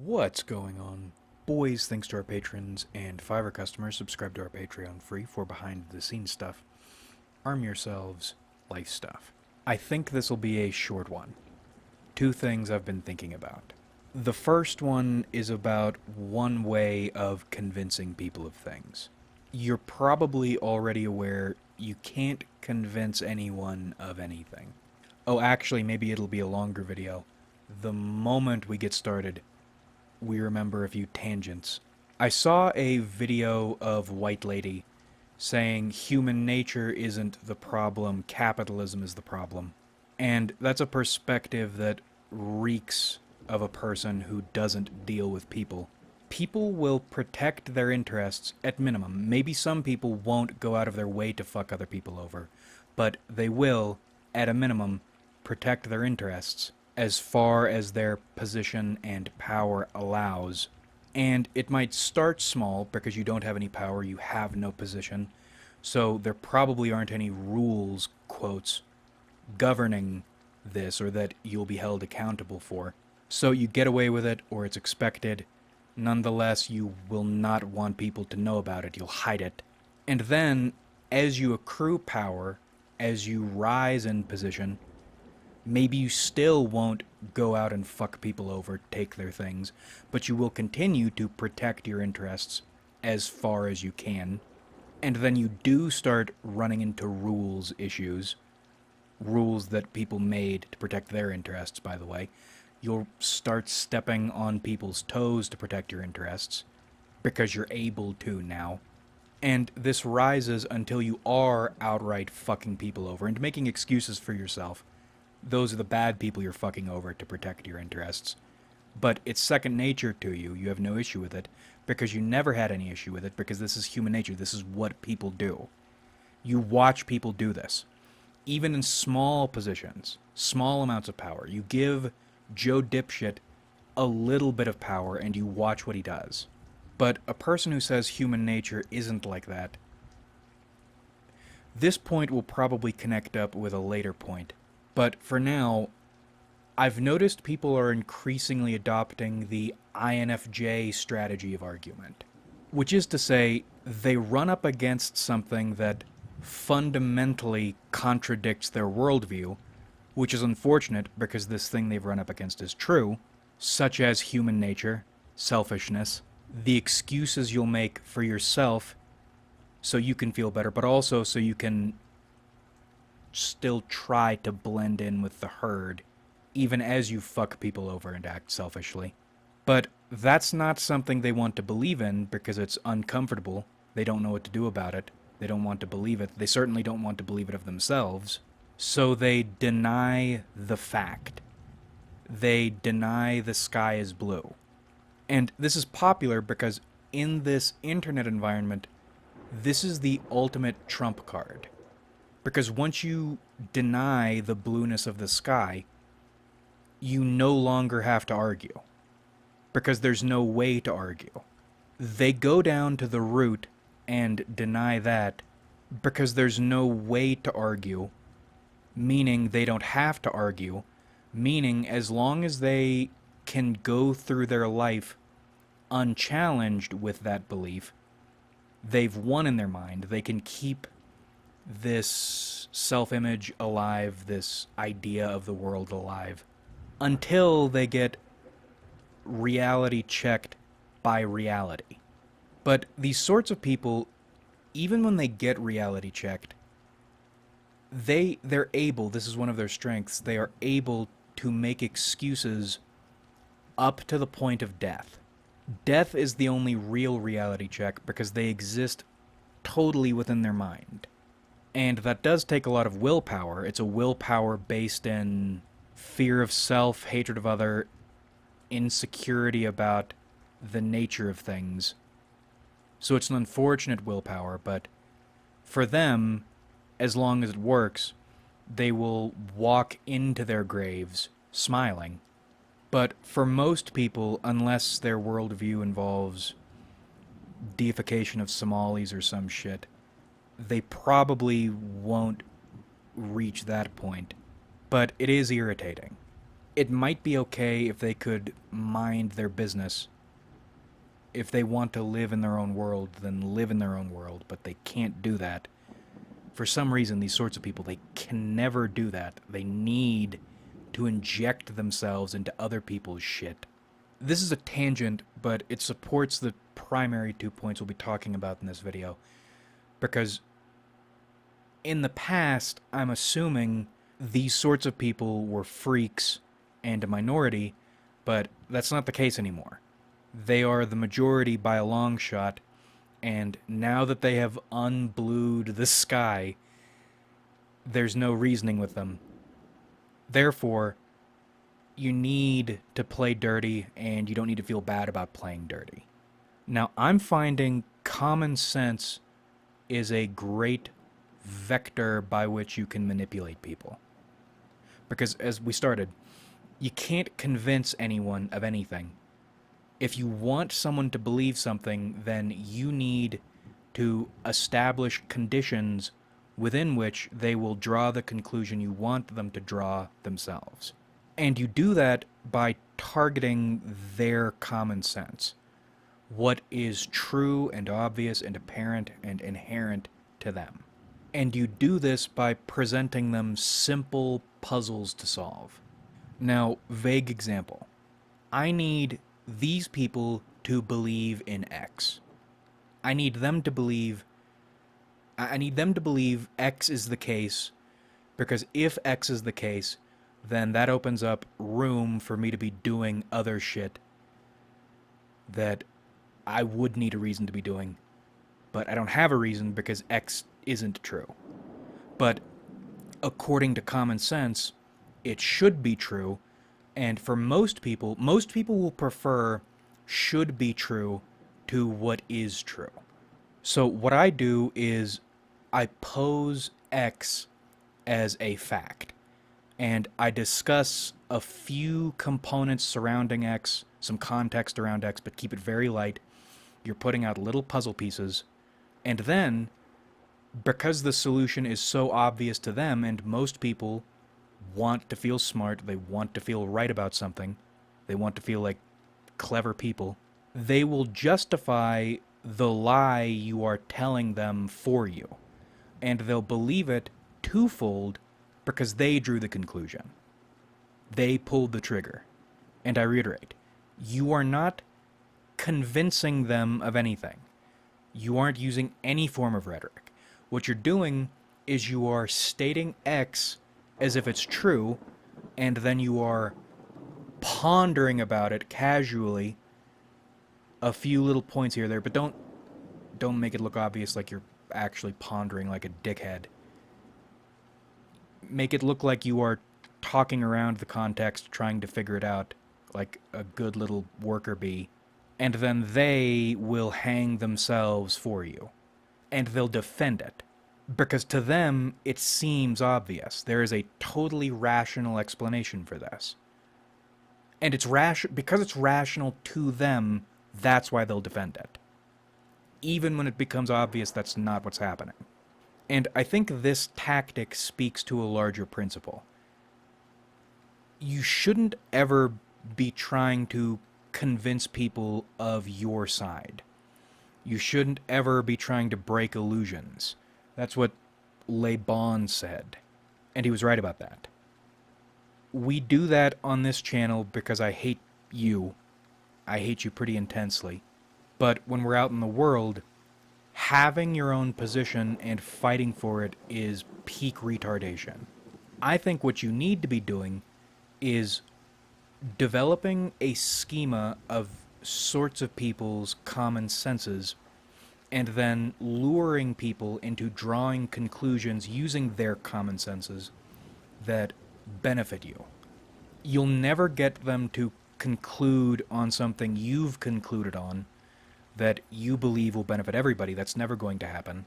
What's going on? Boys, thanks to our patrons and Fiverr customers, subscribe to our Patreon free for behind the scenes stuff. Arm yourselves, life stuff. I think this will be a short one. Two things I've been thinking about. The first one is about one way of convincing people of things. You're probably already aware you can't convince anyone of anything. Oh, actually, maybe it'll be a longer video. The moment we get started, we remember a few tangents. I saw a video of White Lady saying human nature isn't the problem, capitalism is the problem. And that's a perspective that reeks of a person who doesn't deal with people. People will protect their interests at minimum. Maybe some people won't go out of their way to fuck other people over, but they will, at a minimum, protect their interests as far as their position and power allows. And it might start small because you don't have any power, you have no position, so there probably aren't any rules, quotes, governing this or that you'll be held accountable for. So you get away with it, or it's expected. Nonetheless, you will not want people to know about it, you'll hide it. And then, as you accrue power, as you rise in position, maybe you still won't go out and fuck people over, take their things, but you will continue to protect your interests as far as you can. And then you do start running into rules issues, rules that people made to protect their interests, by the way. You'll start stepping on people's toes to protect your interests, because you're able to now. And this rises until you are outright fucking people over and making excuses for yourself. Those are the bad people you're fucking over to protect your interests. But it's second nature to you. You have no issue with it because you never had any issue with it because this is human nature. This is what people do. You watch people do this. Even in small positions, small amounts of power. You give Joe Dipshit a little bit of power and you watch what he does. But a person who says human nature isn't like that, this point will probably connect up with a later point. But for now, I've noticed people are increasingly adopting the INFJ strategy of argument. Which is to say, they run up against something that fundamentally contradicts their worldview, which is unfortunate because this thing they've run up against is true, such as human nature, selfishness, the excuses you'll make for yourself so you can feel better, but also so you can still try to blend in with the herd, even as you fuck people over and act selfishly. But that's not something they want to believe in because it's uncomfortable. They don't know what to do about it. They don't want to believe it. They certainly don't want to believe it of themselves. So they deny the fact. They deny the sky is blue. And this is popular because in this internet environment, this is the ultimate trump card. Because once you deny the blueness of the sky, you no longer have to argue. Because there's no way to argue. They go down to the root and deny that because there's no way to argue, meaning they don't have to argue, meaning as long as they can go through their life unchallenged with that belief, they've won in their mind. They can keep this self-image alive, this idea of the world alive, until they get reality checked by reality. But these sorts of people, even when they get reality checked, they're able, this is one of their strengths, they are able to make excuses up to the point of death. Death is the only real reality check because they exist totally within their mind. And that does take a lot of willpower. It's a willpower based in fear of self, hatred of other, insecurity about the nature of things. So it's an unfortunate willpower, but for them, as long as it works, they will walk into their graves smiling. But for most people, unless their worldview involves deification of Somalis or some shit, they probably won't reach that point. But it is irritating. It might be okay if they could mind their business. If they want to live in their own world, then live in their own world, but they can't do that. For some reason, these sorts of people, they can never do that. They need to inject themselves into other people's shit. This is a tangent, but it supports the primary 2 points we'll be talking about in this video. Because in the past, I'm assuming these sorts of people were freaks and a minority, but that's not the case anymore. They are the majority by a long shot, and now that they have unblued the sky, there's no reasoning with them. Therefore, you need to play dirty, and you don't need to feel bad about playing dirty. Now, I'm finding common sense is a great vector by which you can manipulate people. Because as we started, you can't convince anyone of anything. If you want someone to believe something, then you need to establish conditions within which they will draw the conclusion you want them to draw themselves. And you do that by targeting their common sense. What is true and obvious and apparent and inherent to them. And you do this by presenting them simple puzzles to solve. Now, vague example. I need these people to believe in X. I need them to believe X is the case, because if X is the case, then that opens up room for me to be doing other shit that I would need a reason to be doing, but I don't have a reason because X isn't true. But according to common sense, it should be true, and for most people will prefer should be true to what is true. So what I do is I pose X as a fact, and I discuss a few components surrounding X, some context around X, but keep it very light. You're putting out little puzzle pieces, and then, because the solution is so obvious to them, and most people want to feel smart, they want to feel right about something, they want to feel like clever people, they will justify the lie you are telling them for you. And they'll believe it twofold because they drew the conclusion. They pulled the trigger. And I reiterate, you are not convincing them of anything. You aren't using any form of rhetoric. What you're doing is you are stating X as if it's true, and then you are pondering about it casually, a few little points here or there, but don't make it look obvious like you're actually pondering like a dickhead. Make it look like you are talking around the context, trying to figure it out like a good little worker bee, and then they will hang themselves for you, and they'll defend it. Because to them, it seems obvious. There is a totally rational explanation for this. And it's because it's rational to them, that's why they'll defend it. Even when it becomes obvious that's not what's happening. And I think this tactic speaks to a larger principle. You shouldn't ever be trying to convince people of your side. You shouldn't ever be trying to break illusions. That's what Le Bon said. And he was right about that. We do that on this channel because I hate you. I hate you pretty intensely. But when we're out in the world, having your own position and fighting for it is peak retardation. I think what you need to be doing is developing a schema of sorts of people's common senses and then luring people into drawing conclusions using their common senses that benefit you. You'll never get them to conclude on something you've concluded on that you believe will benefit everybody. That's never going to happen.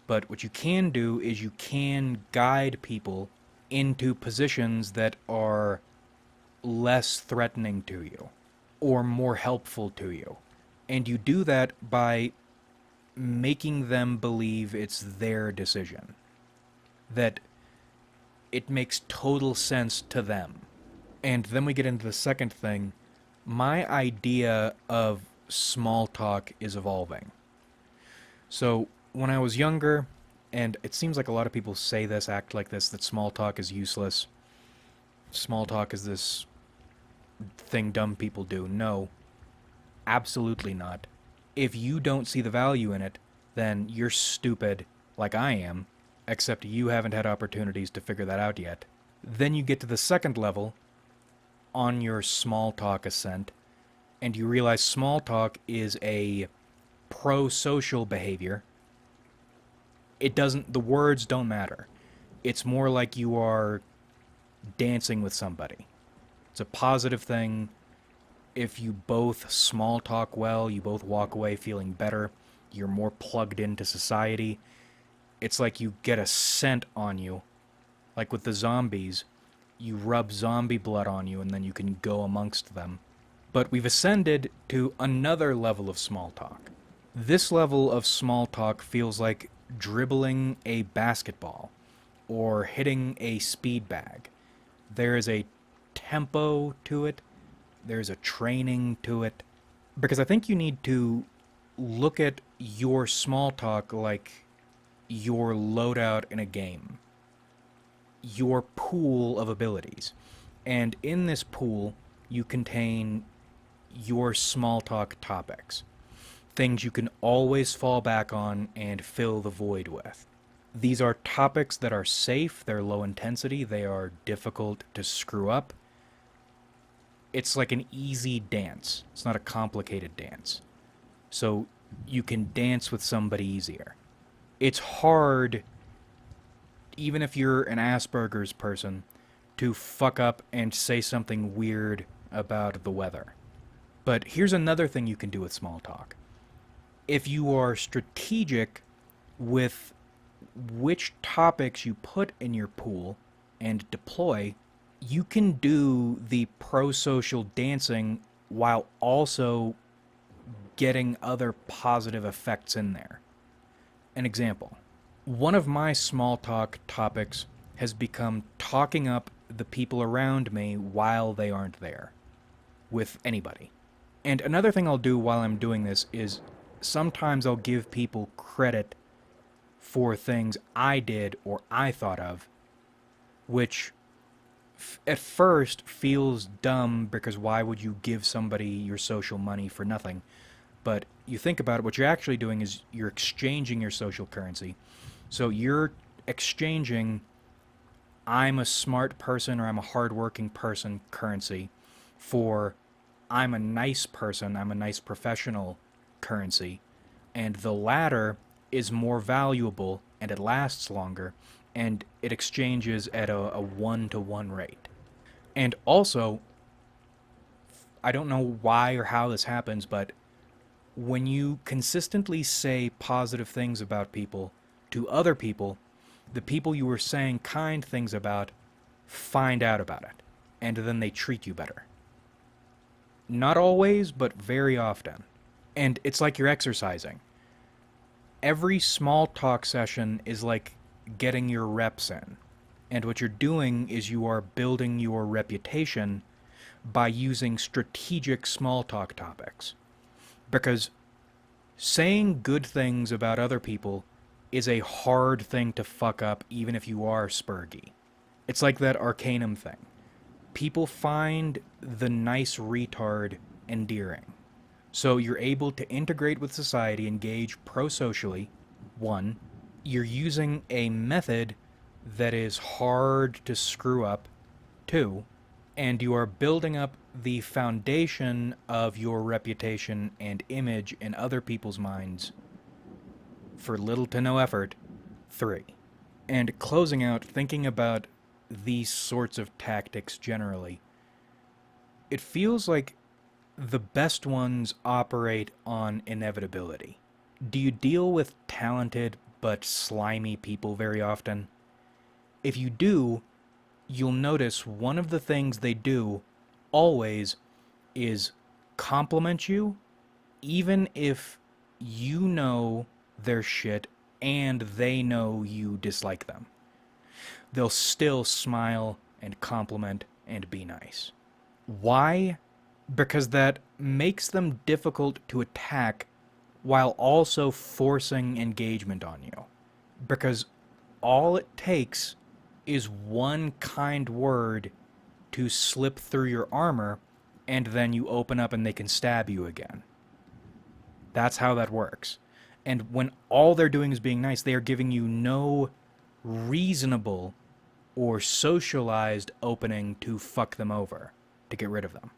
But what you can do is you can guide people into positions that are less threatening to you or more helpful to you. And you do that by making them believe it's their decision, that it makes total sense to them. And then we get into the second thing. My idea of small talk is evolving. So, when I was younger, and it seems like a lot of people say this, act like this, that small talk is useless. Small talk is this thing dumb people do. No, absolutely not. If you don't see the value in it, then you're stupid, like I am, except you haven't had opportunities to figure that out yet. Then you get to the second level on your small talk ascent, and you realize small talk is a pro social behavior. It doesn't, the words don't matter. It's more like you are dancing with somebody. It's a positive thing. If you both small talk well, you both walk away feeling better. You're more plugged into society. It's like you get a scent on you. Like with the zombies, you rub zombie blood on you and then you can go amongst them. But we've ascended to another level of small talk. This level of small talk feels like dribbling a basketball or hitting a speed bag. There is a tempo to it, there's a training to it. Because I think you need to look at your small talk like your loadout in a game, your pool of abilities. And in this pool, you contain your small talk topics, things you can always fall back on and fill the void with. These are topics that are safe, they're low intensity, they are difficult to screw up. It's like an easy dance. It's not a complicated dance. So you can dance with somebody easier. It's hard, even if you're an Asperger's person, to fuck up and say something weird about the weather. But here's another thing you can do with small talk. If you are strategic with which topics you put in your pool and deploy, you can do the pro-social dancing while also getting other positive effects in there. An example. One of my small talk topics has become talking up the people around me while they aren't there with anybody. And another thing I'll do while I'm doing this is sometimes I'll give people credit for things I did or I thought of, which at first feels dumb because why would you give somebody your social money for nothing? But you think about it, what you're actually doing is you're exchanging your social currency. So you're exchanging I'm a smart person or I'm a hardworking person currency for I'm a nice person, I'm a nice professional currency. And the latter is more valuable and it lasts longer and it exchanges at a 1-to-1 rate. And also, I don't know why or how this happens, but when you consistently say positive things about people to other people, the people you were saying kind things about find out about it, and then they treat you better. Not always, but very often. And it's like you're exercising. Every small talk session is like getting your reps in. And what you're doing is you are building your reputation by using strategic small talk topics. Because saying good things about other people is a hard thing to fuck up even if you are spurgy. It's like that Arcanum thing. People find the nice retard endearing. So you're able to integrate with society, engage pro-socially. One, you're using a method that is hard to screw up. Two, and you are building up the foundation of your reputation and image in other people's minds for little to no effort. Three, and closing out, thinking about these sorts of tactics generally, it feels like the best ones operate on inevitability. Do you deal with talented but slimy people very often? If you do, you'll notice one of the things they do always is compliment you, even if you know their shit and they know you dislike them. They'll still smile and compliment and be nice. Why? Because that makes them difficult to attack while also forcing engagement on you. Because all it takes is one kind word to slip through your armor, and then you open up and they can stab you again. That's how that works. And when all they're doing is being nice, they are giving you no reasonable or socialized opening to fuck them over, to get rid of them.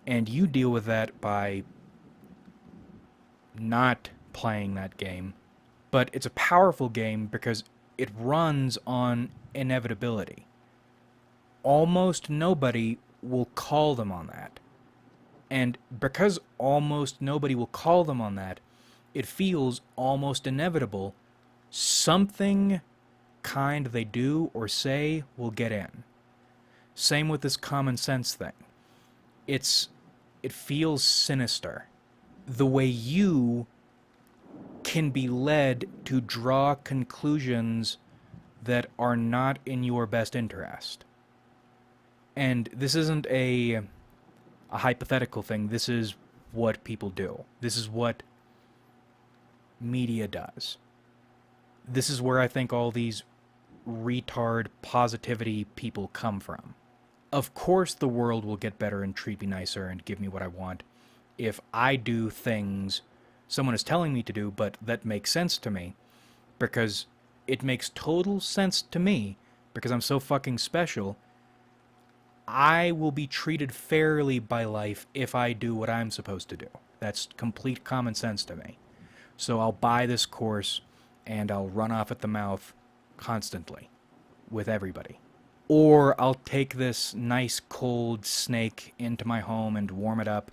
And you deal with that by not playing that game. But it's a powerful game because it runs on inevitability. Almost nobody will call them on that. And because almost nobody will call them on that, it feels almost inevitable something kind they do or say will get in. Same with this common sense thing. It feels sinister. The way you can be led to draw conclusions that are not in your best interest. And this isn't a hypothetical thing. This is what people do. This is what media does. This is where I think all these retard positivity people come from. Of course the world will get better and treat me nicer and give me what I want if I do things someone is telling me to do, but that makes sense to me, because it makes total sense to me, because I'm so fucking special. I will be treated fairly by life if I do what I'm supposed to do. That's complete common sense to me. So I'll buy this course, and I'll run off at the mouth constantly with everybody. Or I'll take this nice cold snake into my home and warm it up,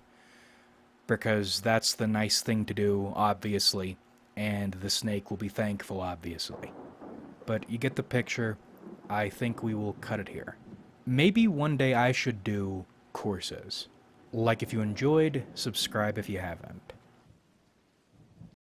because that's the nice thing to do, obviously, and the snake will be thankful, obviously. But you get the picture. I think we will cut it here. Maybe one day I should do courses. Like if you enjoyed, subscribe if you haven't.